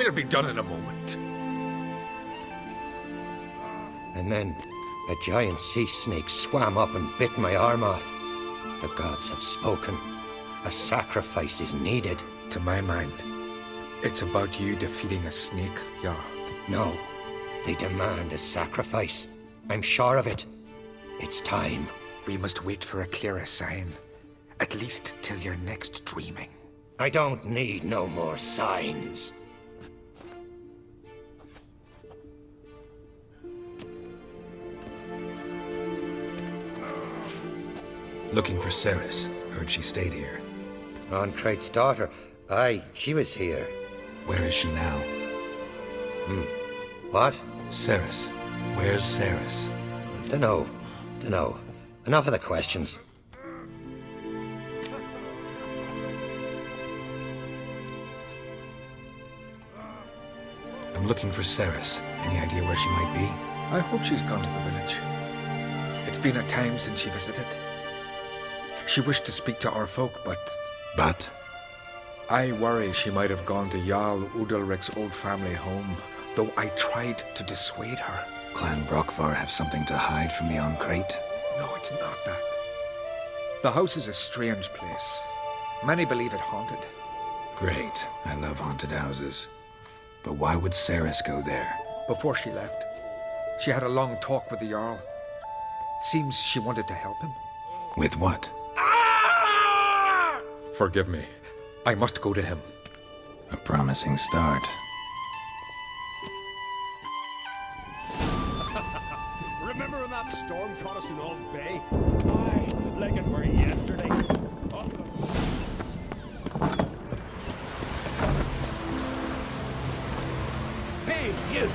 We'll be done in a moment. And then a giant sea snake swam up and bit my arm off. The gods have spoken. A sacrifice is needed. To my mind, it's about you defeating a snake, yeah. No, they demand a sacrifice. I'm sure of it. It's time. We must wait for a clearer sign. At least till your next dreaming. I don't need no more signs. Looking for Ceres. Heard she stayed here. Ancrate's daughter. Aye, she was here. Where is she now? What? Ceres. Where's Ceres? Dunno. Enough of the questions. I'm looking for Ceres. Any idea where she might be? I hope she's gone to the village. It's been a time since she visited. She wished to speak to our folk, but... But? I worry she might have gone to Jarl Udalric's old family home, though I tried to dissuade her. Clan Brockvar have something to hide from the Ancrate? No, it's not that. The house is a strange place. Many believe it haunted. Great. I love haunted houses. But why would Ceres go there? Before she left, she had a long talk with the Jarl. Seems she wanted to help him. With what? Forgive me. I must go to him. A promising start. Remember when that storm caught us in Ald's Bay? Aye, like it were yesterday. Hey, you!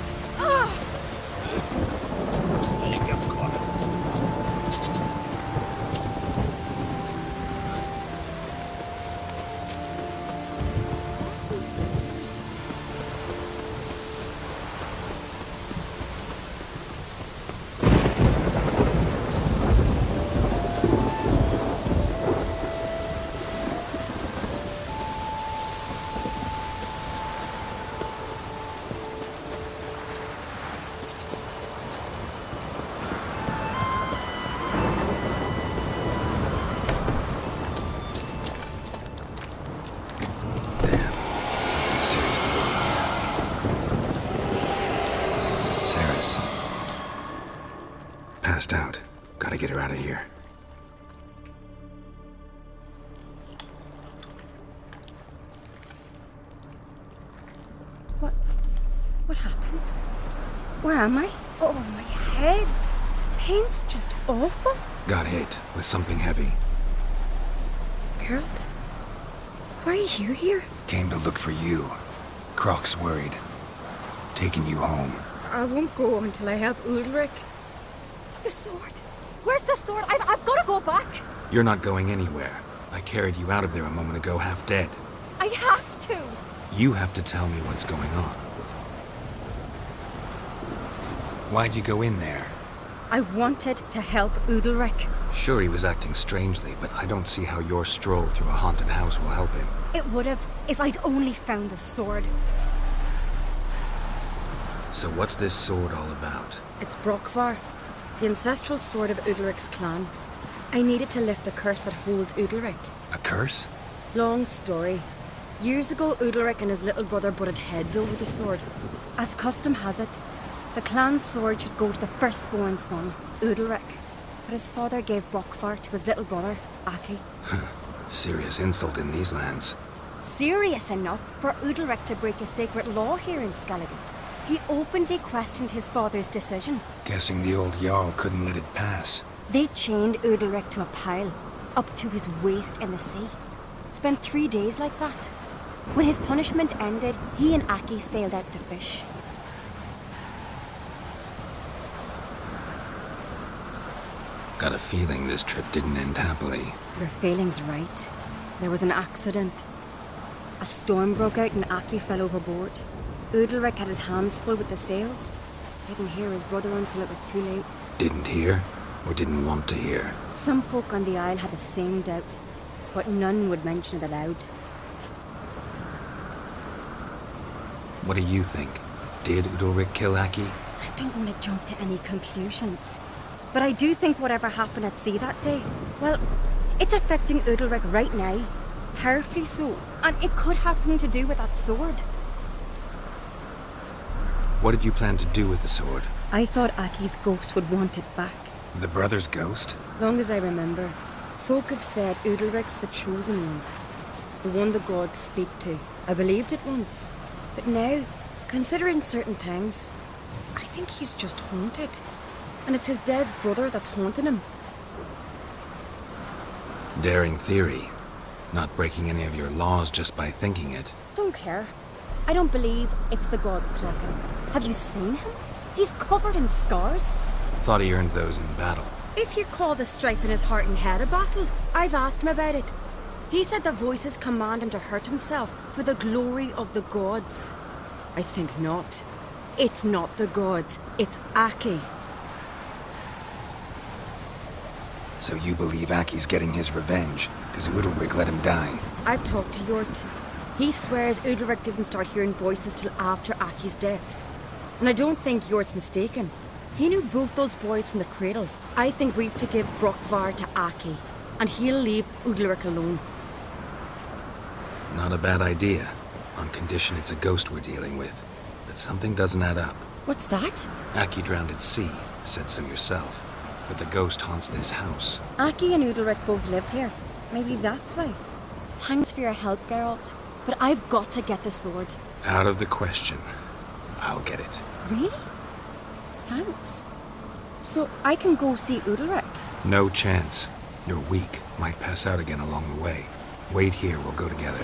Passed out. Gotta get her out of here. What happened? Where am I? Oh, my head. Pain's just awful. Got hit with something heavy. Geralt? Why are you here? Came to look for you. Croc's worried. Taking you home. I won't go until I help Ulrich. The sword! Where's the sword? I've got to go back! You're not going anywhere. I carried you out of there a moment ago, half dead. I have to! You have to tell me what's going on. Why'd you go in there? I wanted to help Udalric. Sure, he was acting strangely, but I don't see how your stroll through a haunted house will help him. It would have, if I'd only found the sword. So what's this sword all about? It's Brockvar, the ancestral sword of Udalric's clan. I needed to lift the curse that holds Udalric. A curse? Long story. Years ago, Udalric and his little brother butted heads over the sword. As custom has it, the clan's sword should go to the firstborn son, Udalric. But his father gave Brockvar to his little brother, Aki. Serious insult in these lands. Serious enough for Udalric to break a sacred law here in Skellige. He openly questioned his father's decision. Guessing the old Jarl couldn't let it pass. They chained Udalric to a pile, up to his waist in the sea. Spent 3 days like that. When his punishment ended, he and Aki sailed out to fish. Got a feeling this trip didn't end happily. Your feeling's right. There was an accident. A storm broke out and Aki fell overboard. Udalric had his hands full with the sails. Didn't hear his brother until it was too late. Didn't hear? Or didn't want to hear? Some folk on the Isle had the same doubt, but none would mention it aloud. What do you think? Did Udalric kill Aki? I don't want to jump to any conclusions. But I do think whatever happened at sea that day, well, it's affecting Udalric right now. Powerfully so. And it could have something to do with that sword. What did you plan to do with the sword? I thought Aki's ghost would want it back. The brother's ghost? Long as I remember, folk have said Udalric's the chosen one. The one the gods speak to. I believed it once. But now, considering certain things, I think he's just haunted. And it's his dead brother that's haunting him. Daring theory. Not breaking any of your laws just by thinking it. Don't care. I don't believe it's the gods talking. Have you seen him? He's covered in scars. Thought he earned those in battle. If you call the strife in his heart and head a battle, I've asked him about it. He said the voices command him to hurt himself for the glory of the gods. I think not. It's not the gods, it's Aki. So you believe Aki's getting his revenge, because Udalric let him die? I've talked to Yort. He swears Udalric didn't start hearing voices till after Aki's death. And I don't think Yort's mistaken. He knew both those boys from the cradle. I think we've to give Brokvar to Aki, and he'll leave Udalric alone. Not a bad idea, on condition it's a ghost we're dealing with. But something doesn't add up. What's that? Aki drowned at sea, said so yourself. But the ghost haunts this house. Aki and Udalric both lived here. Maybe that's why. Thanks for your help, Geralt. But I've got to get the sword. Out of the question. I'll get it. Really? Thanks. So I can go see Udalric? No chance. You're weak. Might pass out again along the way. Wait here, we'll go together.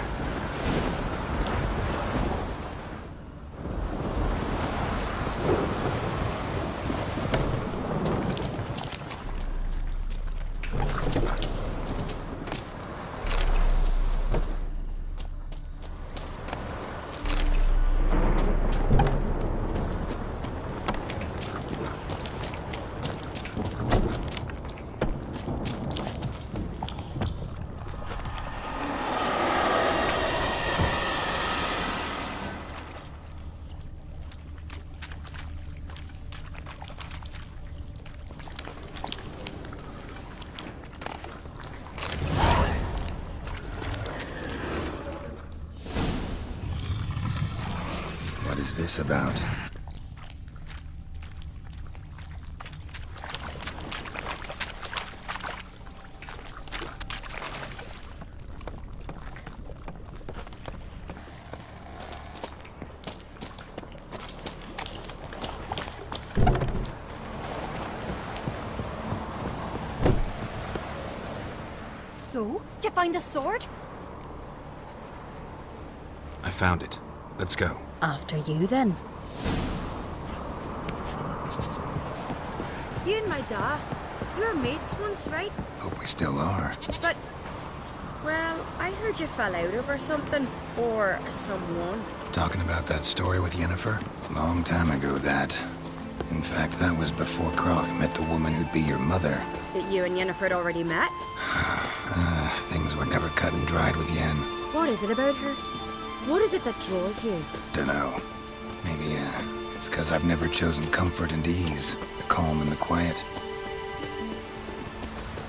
What is this about? So? Did you find the sword? I found it. Let's go. After you, then. You and my dad, you were mates once, right? Hope we still are. But, well, I heard you fell out over something. Or someone. Talking about that story with Yennefer? Long time ago, that. In fact, that was before Croc met the woman who'd be your mother. That you and Yennefer had already met? Things were never cut and dried with Yen. What is it about her? What is it that draws you? Dunno. Maybe, it's 'cause I've never chosen comfort and ease, the calm and the quiet.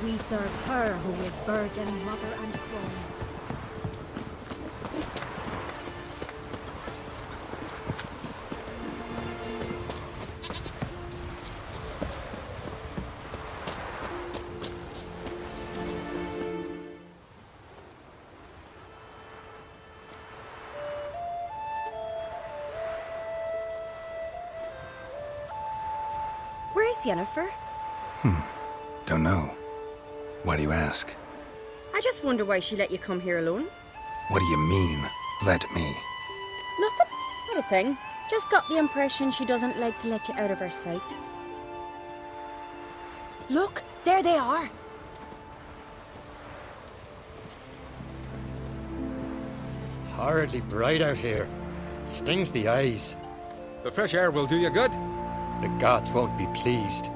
We serve her who is burden, mother, and crone. Where's Yennefer? Don't know. Why do you ask? I just wonder why she let you come here alone. What do you mean, let me? Nothing. Not a thing. Just got the impression she doesn't like to let you out of her sight. Look, there they are. Horridly bright out here. Stings the eyes. The fresh air will do you good. The gods won't be pleased.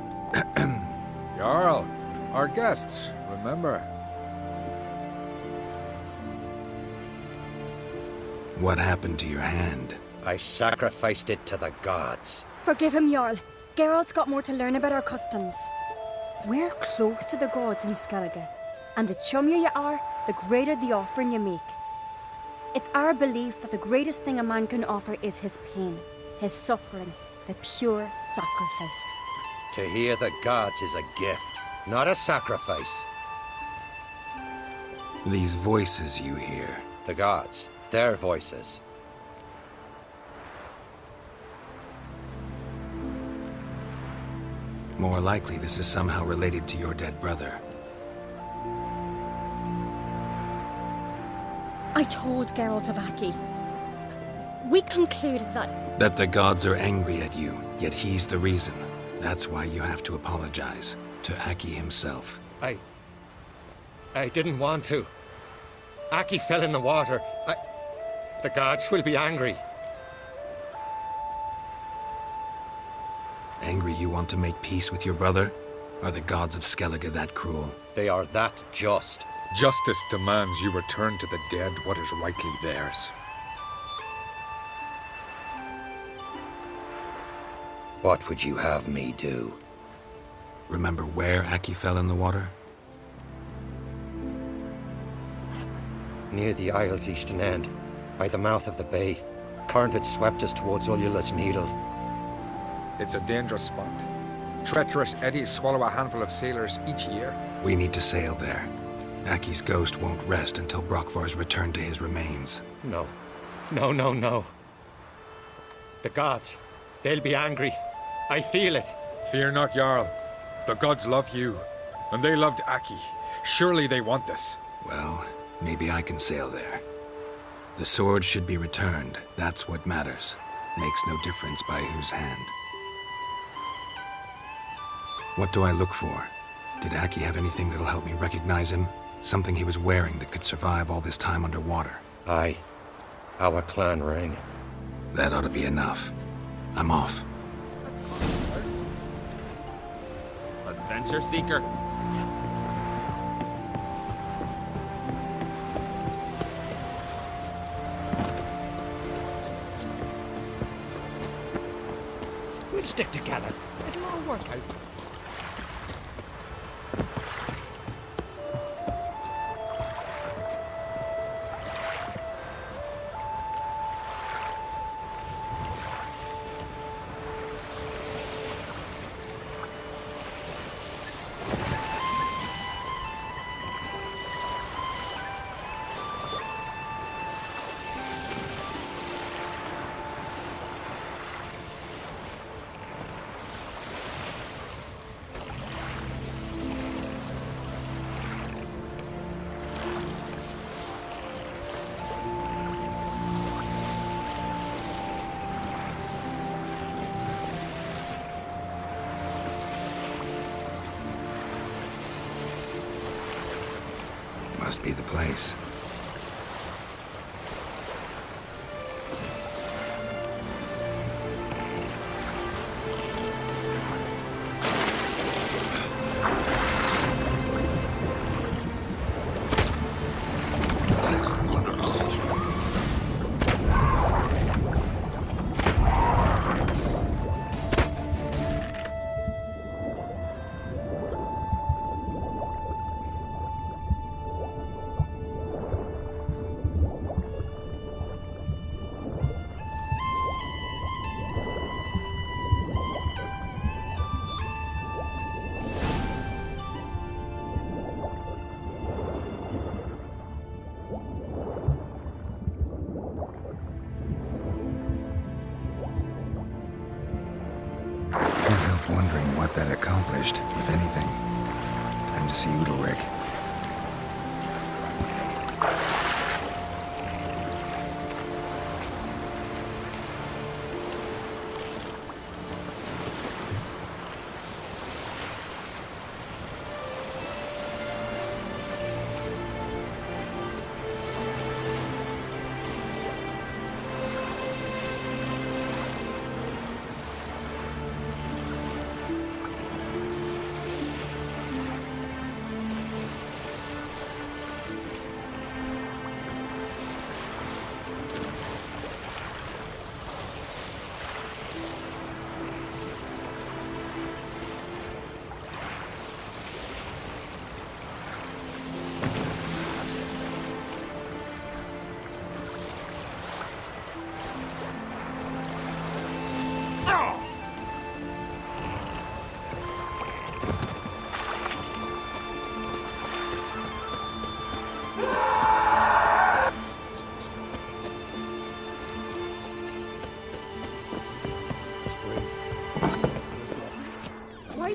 Jarl, our guests, remember. What happened to your hand? I sacrificed it to the gods. Forgive him, Jarl. Geralt's got more to learn about our customs. We're close to the gods in Skellige, and the chummier you are, the greater the offering you make. It's our belief that the greatest thing a man can offer is his pain, his suffering, the pure sacrifice. To hear the gods is a gift, not a sacrifice. These voices you hear. The gods, their voices. More likely, this is somehow related to your dead brother. I told Geralt of Aki. We concluded That the gods are angry at you, yet he's the reason. That's why you have to apologize. To Aki himself. I didn't want to. Aki fell in the water. The gods will be angry. Angry you want to make peace with your brother? Are the gods of Skellige that cruel? They are that just. Justice demands you return to the dead what is rightly theirs. What would you have me do? Remember where Aki fell in the water? Near the Isle's eastern end, by the mouth of the bay. Current had swept us towards Ullula's Needle. It's a dangerous spot. Treacherous eddies swallow a handful of sailors each year. We need to sail there. Aki's ghost won't rest until Brokvar's returned to his remains. No. No, no, no. The gods, they'll be angry. I feel it. Fear not, Jarl. The gods love you, and they loved Aki. Surely they want this. Well, maybe I can sail there. The sword should be returned. That's what matters. Makes no difference by whose hand. What do I look for? Did Aki have anything that'll help me recognize him? Something he was wearing that could survive all this time underwater? Aye. Our clan ring. That ought to be enough. I'm off. Adventure seeker. We'll stick together. It'll all work out. Must be the place. Can't help wondering what that accomplished, if anything. Time to see Udalric.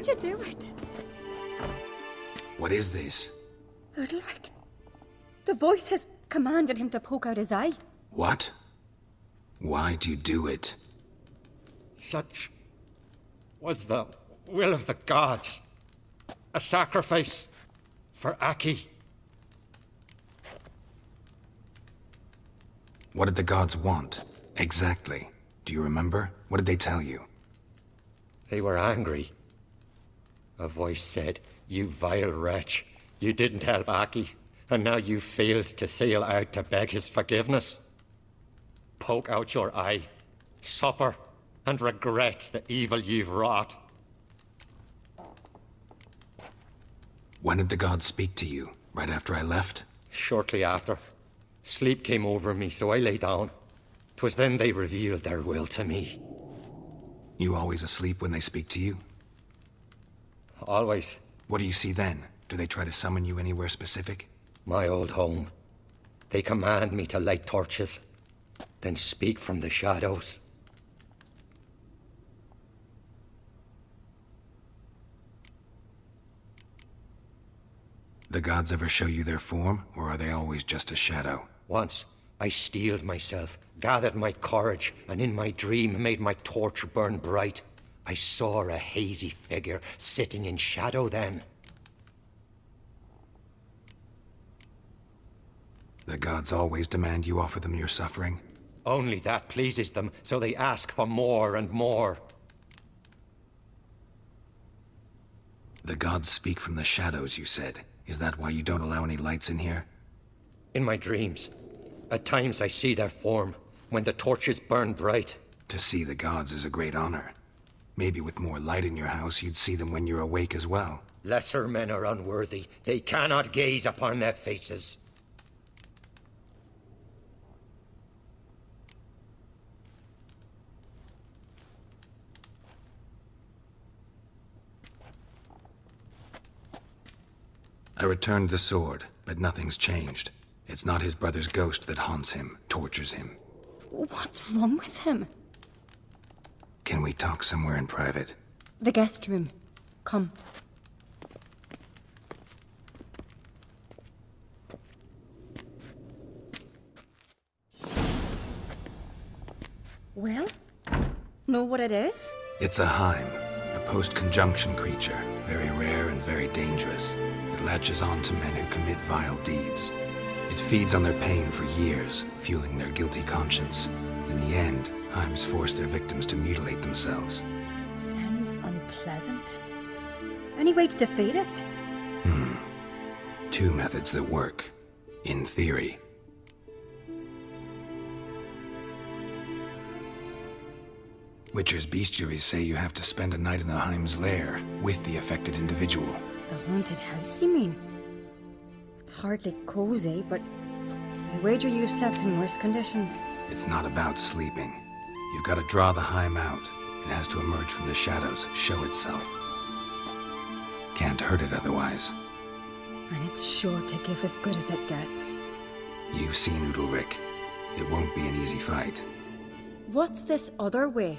How'd you do it? What is this? Udalric. The voice has commanded him to poke out his eye. What? Why'd you do it? Such was the will of the gods. A sacrifice for Aki. What did the gods want? Exactly. Do you remember? What did they tell you? They were angry. A voice said, "You vile wretch. You didn't help Aki, and now you failed to sail out to beg his forgiveness. Poke out your eye, suffer, and regret the evil you've wrought." When did the gods speak to you? Right after I left? Shortly after, sleep came over me, so I lay down. 'Twas then they revealed their will to me. You always asleep when they speak to you? Always. What do you see then? Do they try to summon you anywhere specific? My old home. They command me to light torches, then speak from the shadows. The gods ever show you their form, or are they always just a shadow? Once, I steeled myself, gathered my courage, and in my dream made my torch burn bright. I saw a hazy figure sitting in shadow then. The gods always demand you offer them your suffering? Only that pleases them, so they ask for more and more. The gods speak from the shadows, you said. Is that why you don't allow any lights in here? In my dreams, at times I see their form, when the torches burn bright. To see the gods is a great honor. Maybe with more light in your house, you'd see them when you're awake as well. Lesser men are unworthy. They cannot gaze upon their faces. I returned the sword, but nothing's changed. It's not his brother's ghost that haunts him, tortures him. What's wrong with him? Can we talk somewhere in private? The guest room. Come. Well? Know what it is? It's a Heim, a post-conjunction creature, very rare and very dangerous. It latches on to men who commit vile deeds. It feeds on their pain for years, fueling their guilty conscience. In the end, Heims force their victims to mutilate themselves. Sounds unpleasant. Any way to defeat it? Two methods that work. In theory. Witcher's bestiaries say you have to spend a night in the Heim's lair with the affected individual. The haunted house, you mean? It's hardly cozy, but I wager you've slept in worse conditions. It's not about sleeping. You've got to draw the Heim out. It has to emerge from the shadows, show itself. Can't hurt it otherwise. And it's sure to give as good as it gets. You've seen Udalric. It won't be an easy fight. What's this other way?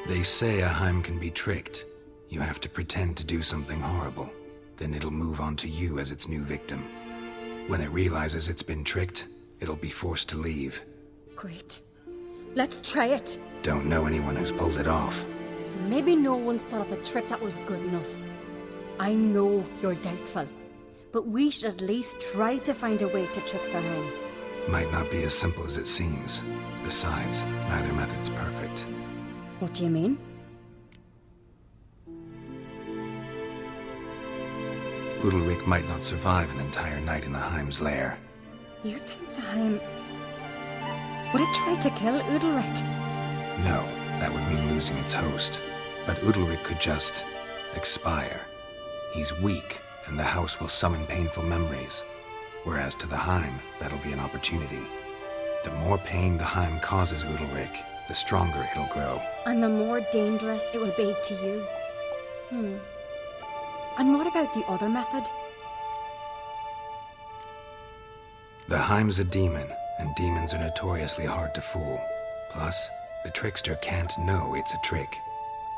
They say a Heim can be tricked. You have to pretend to do something horrible. Then it'll move on to you as its new victim. When it realizes it's been tricked, it'll be forced to leave. Great. Let's try it. Don't know anyone who's pulled it off. Maybe no one's thought up a trick that was good enough. I know you're doubtful, but we should at least try to find a way to trick the Heim. Might not be as simple as it seems. Besides, neither method's perfect. What do you mean? Udalric might not survive an entire night in the Heim's lair. You think the Heim... Would it try to kill Udalric? No, that would mean losing its host. But Udalric could just... expire. He's weak, and the house will summon painful memories. Whereas to the Heim, that'll be an opportunity. The more pain the Heim causes Udalric, the stronger it'll grow. And the more dangerous it will be to you. And what about the other method? The Heim's a demon, and demons are notoriously hard to fool. Plus, the trickster can't know it's a trick.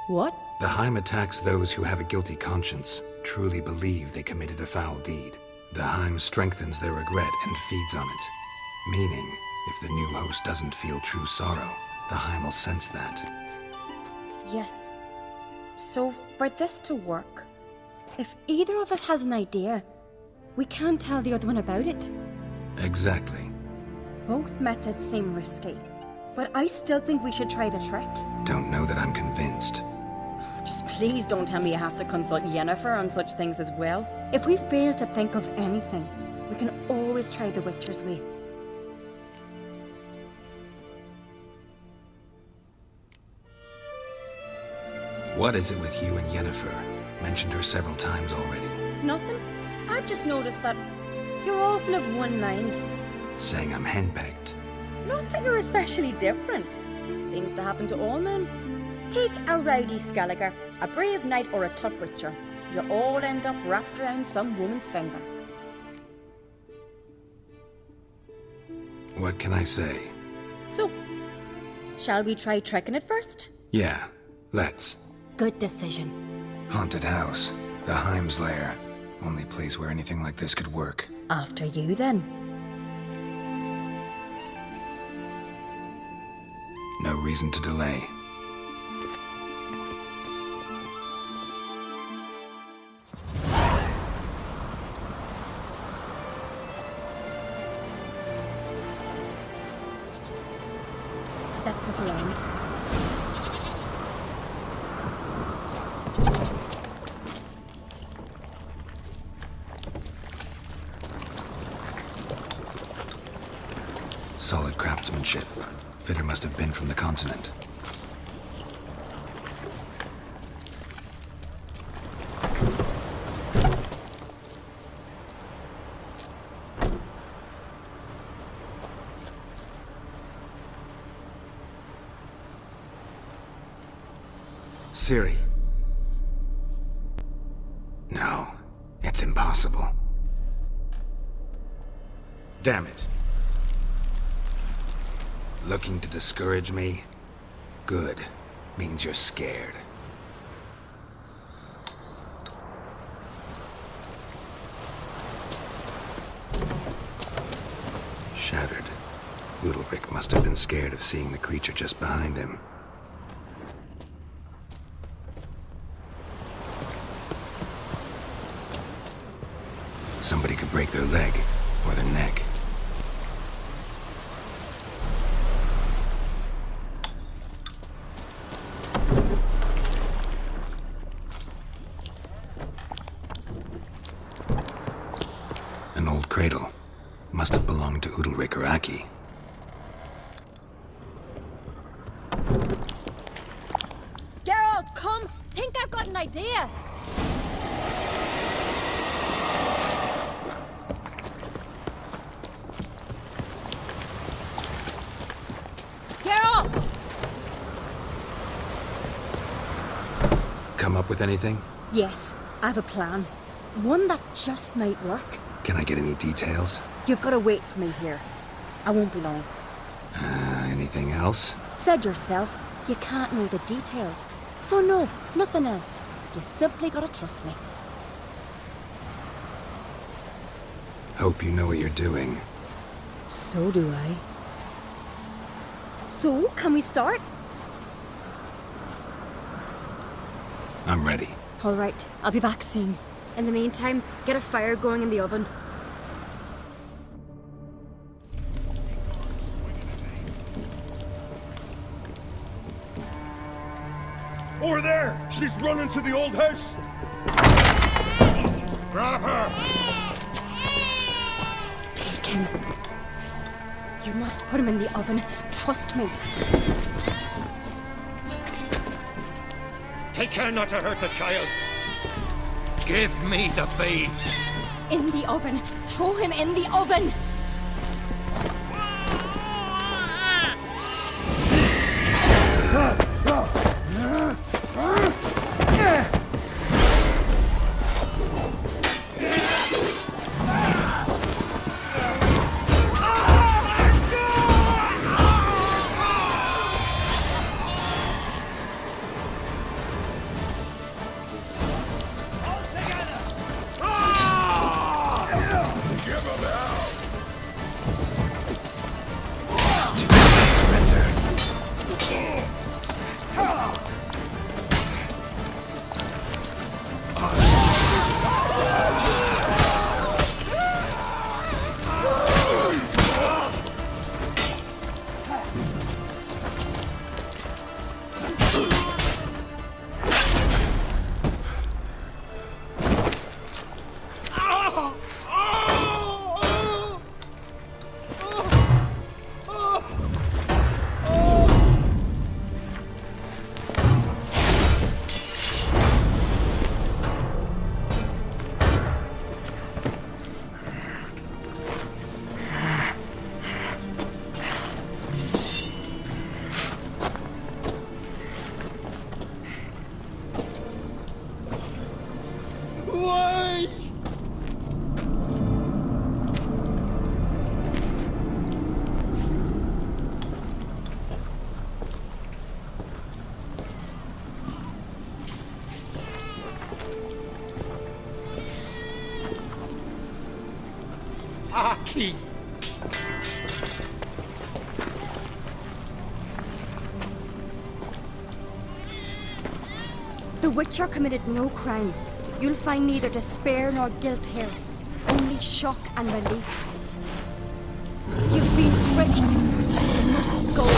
What? The Heim attacks those who have a guilty conscience, truly believe they committed a foul deed. The Heim strengthens their regret and feeds on it. Meaning, if the new host doesn't feel true sorrow, the Heim will sense that. Yes. So, for this to work, if either of us has an idea, we can't tell the other one about it. Exactly. Both methods seem risky, but I still think we should try the trick. Don't know that I'm convinced. Just please don't tell me you have to consult Yennefer on such things as well. If we fail to think of anything, we can always try the Witcher's way. What is it with you and Yennefer? Mentioned her several times already. Nothing. I've just noticed that you're awful of one mind. Saying I'm henpecked. Not that you're especially different. Seems to happen to all men. Take a rowdy Skelliger, a brave knight or a tough Witcher. You all end up wrapped around some woman's finger. What can I say? So, shall we try tricking it first? Yeah, let's. Good decision. Haunted house. The Heim's lair. Only place where anything like this could work. After you, then. No reason to delay. Let's look around. Solid craftsmanship. Fitter must have been from the continent. Ciri. No, it's impossible. Damn it. Looking to discourage me? Good. Means you're scared. Shattered. Udalric must have been scared of seeing the creature just behind him. Somebody could break their leg, or their neck. An old cradle. Must have belonged to Udalric or Aki. Geralt, come! Think I've got an idea! Geralt! Come up with anything? Yes, I have a plan. One that just might work. Can I get any details? You've got to wait for me here. I won't be long. Anything else? Said yourself, you can't know the details. So no, nothing else. You simply gotta trust me. Hope you know what you're doing. So do I. So, can we start? I'm ready. All right, I'll be back soon. In the meantime, get a fire going in the oven. Over there! She's running to the old house! Grab her! Take him. You must put him in the oven. Trust me. Take care not to hurt the child. Give me the babe. In the oven. Throw him in the oven. Aki! The Witcher committed no crime. You'll find neither despair nor guilt here. Only shock and relief. You've been tricked. You must go.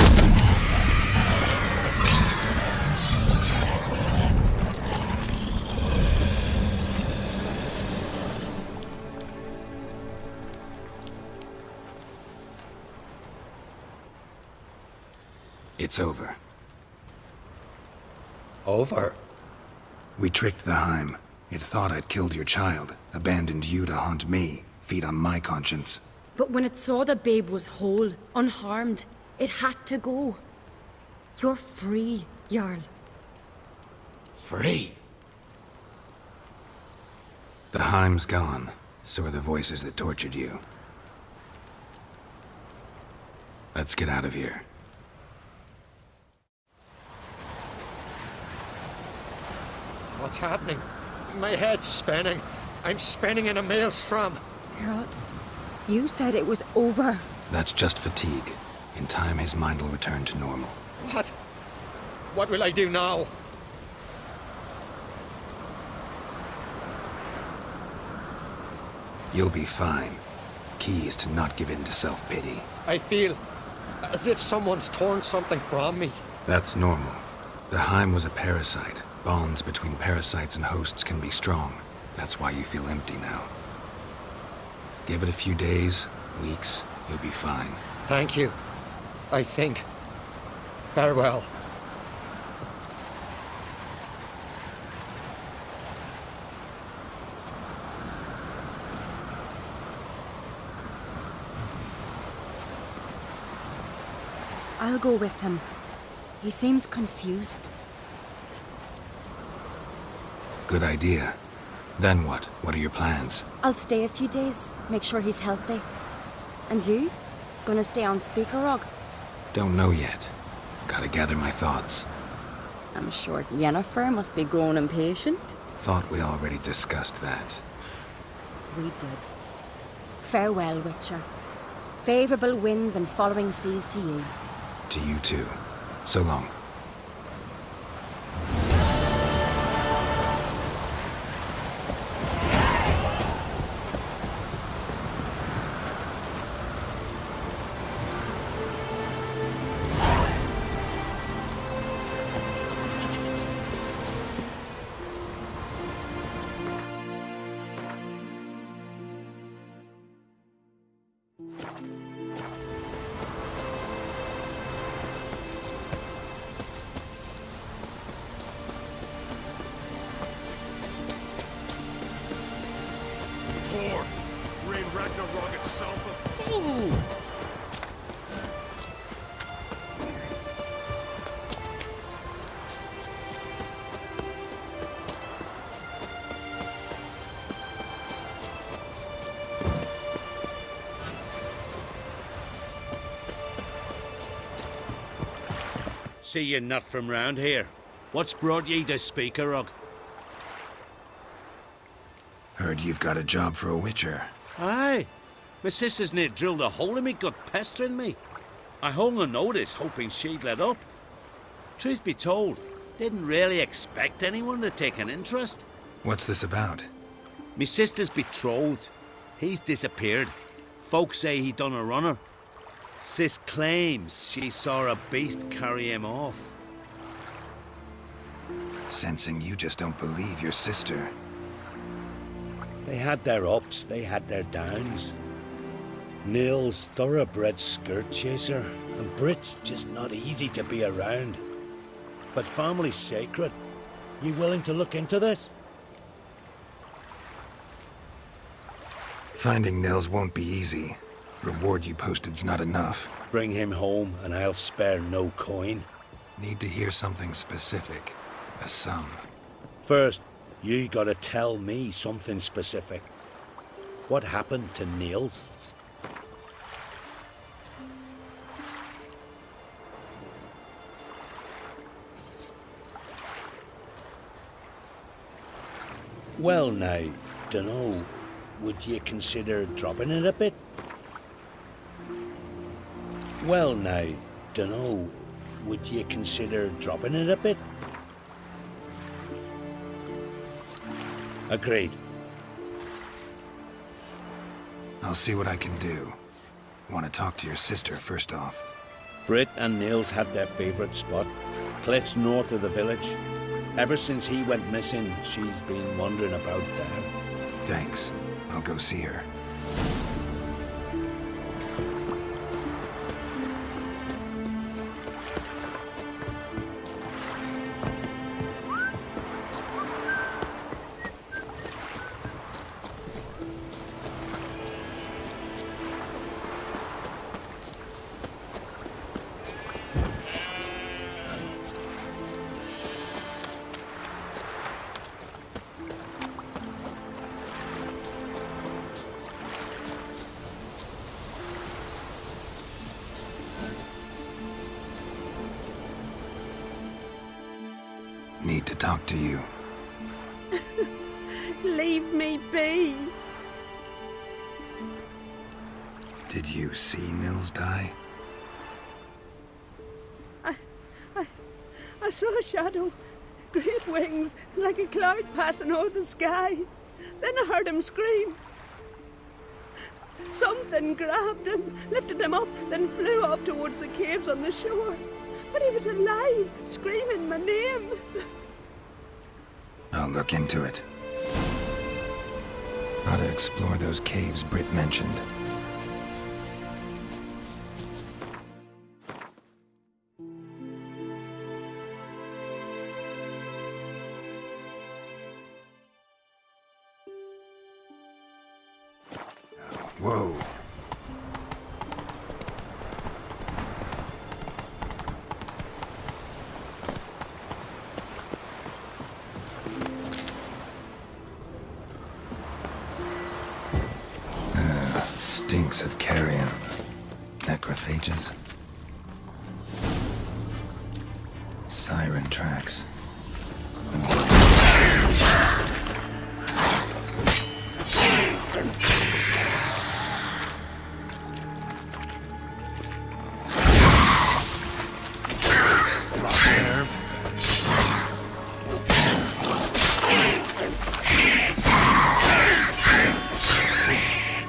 It's over. Over? We tricked the Heim. It thought I'd killed your child, abandoned you to haunt me, feed on my conscience. But when it saw the babe was whole, unharmed, it had to go. You're free, Jarl. Free? The Heim's gone, so are the voices that tortured you. Let's get out of here. What's happening? My head's spinning. I'm spinning in a maelstrom. Geralt, you said it was over. That's just fatigue. In time, his mind will return to normal. What? What will I do now? You'll be fine. Key is to not give in to self-pity. I feel as if someone's torn something from me. That's normal. The Heim was a parasite. Bonds between parasites and hosts can be strong. That's why you feel empty now. Give it a few days, weeks, you'll be fine. Thank you. I think. Farewell. I'll go with him. He seems confused. Good idea. Then what? What are your plans? I'll stay a few days, make sure he's healthy. And you? Gonna stay on Speaker Rog? Don't know yet. Gotta gather my thoughts. I'm sure Yennefer must be growing impatient. Thought we already discussed that. We did. Farewell, Witcher. Favorable winds and following seas to you. To you too. So long. Rain Ragnarok itself. See you not from round here. What's brought ye to Speaker Rug? Heard you've got a job for a Witcher. Aye. My sister's near drilled a hole in me gut pestering me. I hung a notice hoping she'd let up. Truth be told, didn't really expect anyone to take an interest. What's this about? Me sister's betrothed. He's disappeared. Folks say he done a runner. Sis claims she saw a beast carry him off. Sensing you just don't believe your sister. They had their ups, they had their downs. Nils, thoroughbred skirt chaser, and Brit's just not easy to be around. But family's sacred. You willing to look into this? Finding Nils won't be easy. Reward you posted's not enough. Bring him home and I'll spare no coin. Need to hear something specific. A sum. First, you gotta tell me something specific. What happened to Nils? Well now, dunno. would you consider dropping it a bit? Well, now, dunno. Would you consider dropping it a bit? Agreed. I'll see what I can do. Want to talk to your sister first off. Britt and Nils had their favourite spot, cliffs north of the village. Ever since he went missing, she's been wandering about there. Thanks. I'll go see her. Need to talk to you. Leave me be. Did you see Nils die? I saw a shadow, great wings, like a cloud passing over the sky. Then I heard him scream. Something grabbed him, lifted him up, then flew off towards the caves on the shore. But he was alive, screaming my name. I'll look into it. Ought to explore those caves Britt mentioned. Whoa. Stinks of carrion. Necrophages. Siren tracks.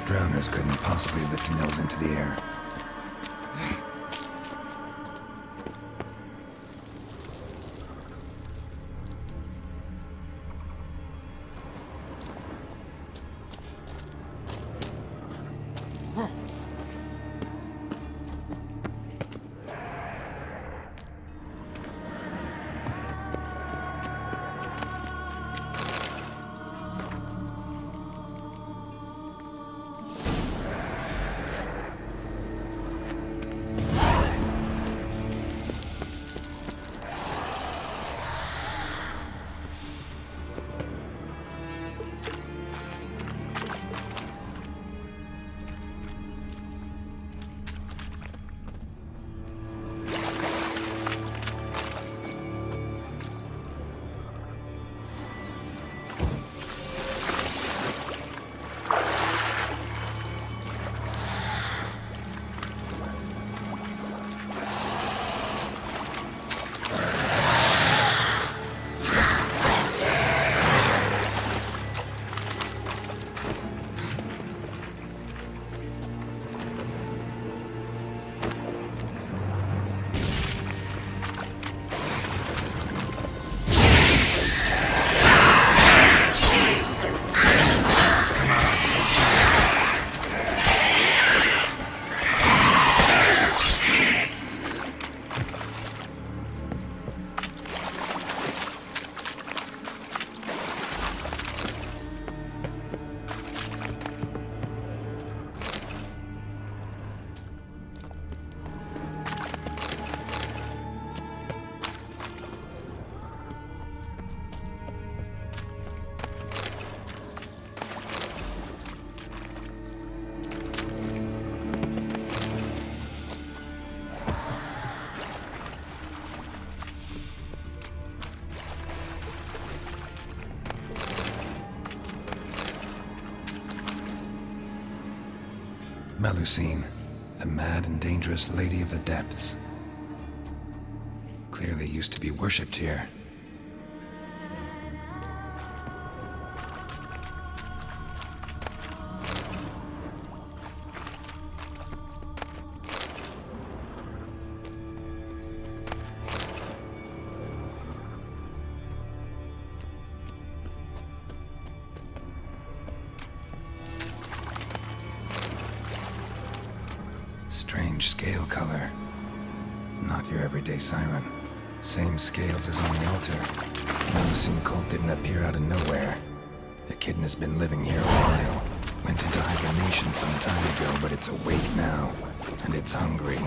Drowners couldn't possibly lift Nils into the air. Melusine, the mad and dangerous lady of the depths. Clearly used to be worshipped here. Strange scale color. Not your everyday siren. Same scales as on the altar. Melusine cult didn't appear out of nowhere. The kitten has been living here a while. Went into hibernation some time ago, but it's awake now. And it's hungry.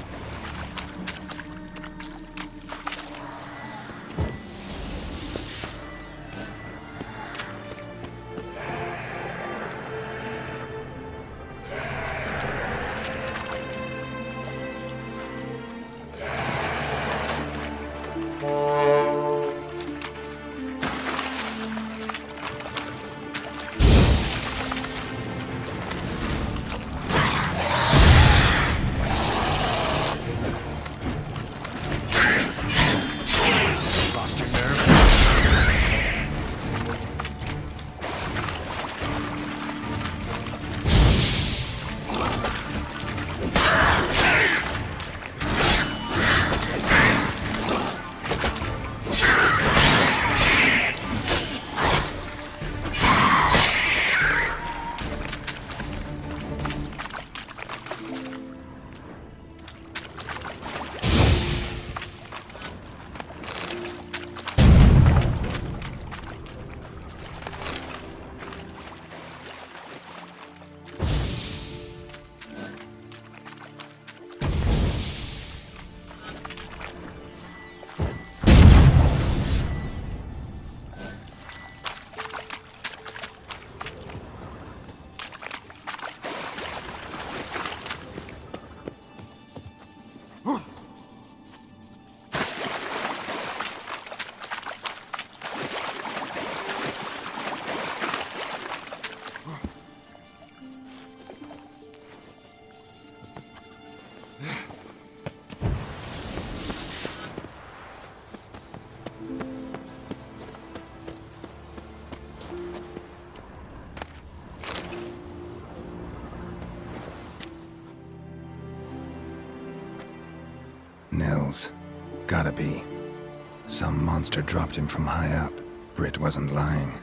Nils. Gotta be. Some monster dropped him from high up. Britt wasn't lying.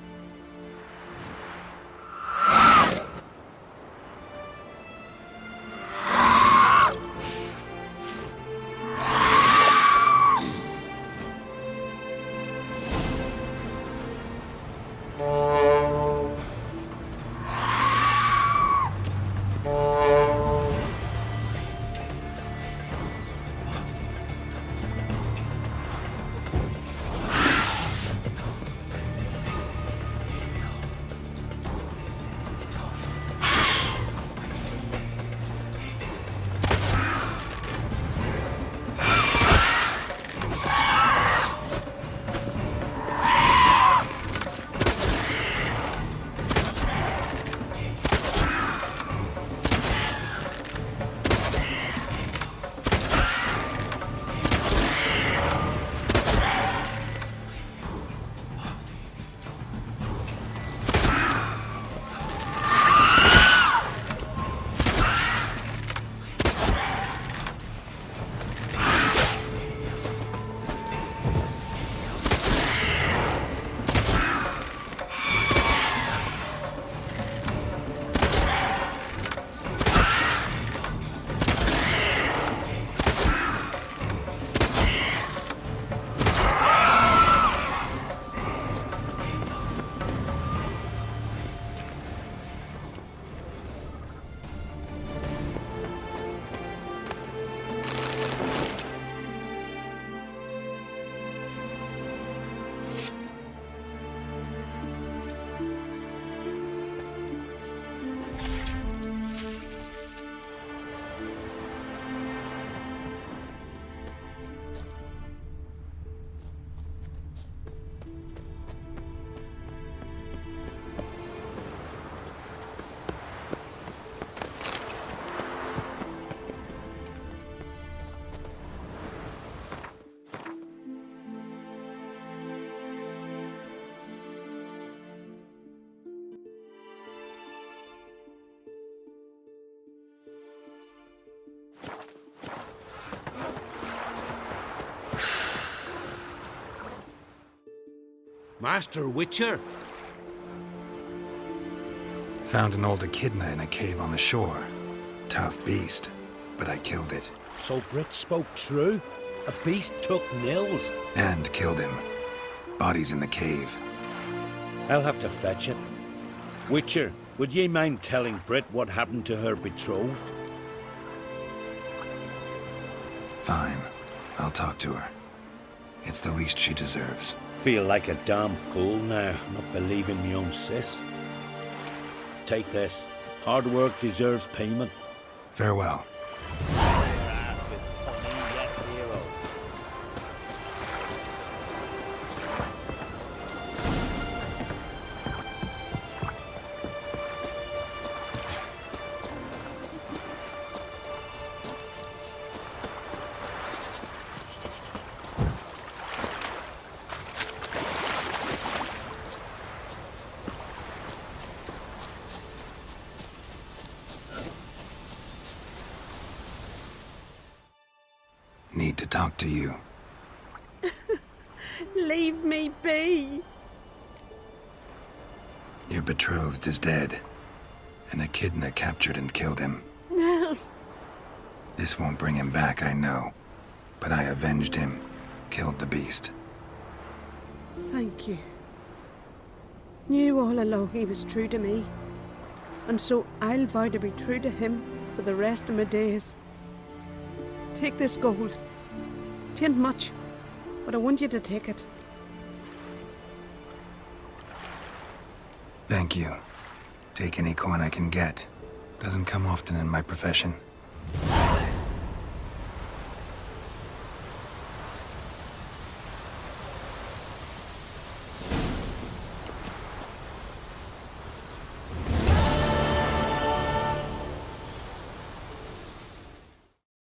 Master Witcher? Found an old echidna in a cave on the shore. Tough beast, but I killed it. So Brit spoke true? A beast took Nils? And killed him. Body's in the cave. I'll have to fetch it. Witcher, would ye mind telling Brit what happened to her betrothed? Fine. I'll talk to her. It's the least she deserves. Feel like a damn fool now, not believing me own sis. Take this. Hard work deserves payment. Farewell. Need to talk to you. Leave me be. Your betrothed is dead. An echidna captured and killed him. Nils. This won't bring him back, I know. But I avenged him. Killed the beast. Thank you. Knew all along he was true to me. And so I'll vow to be true to him for the rest of my days. Take this gold. 'Tain't much, but I want you to take it. Thank you. Take any coin I can get. Doesn't come often in my profession.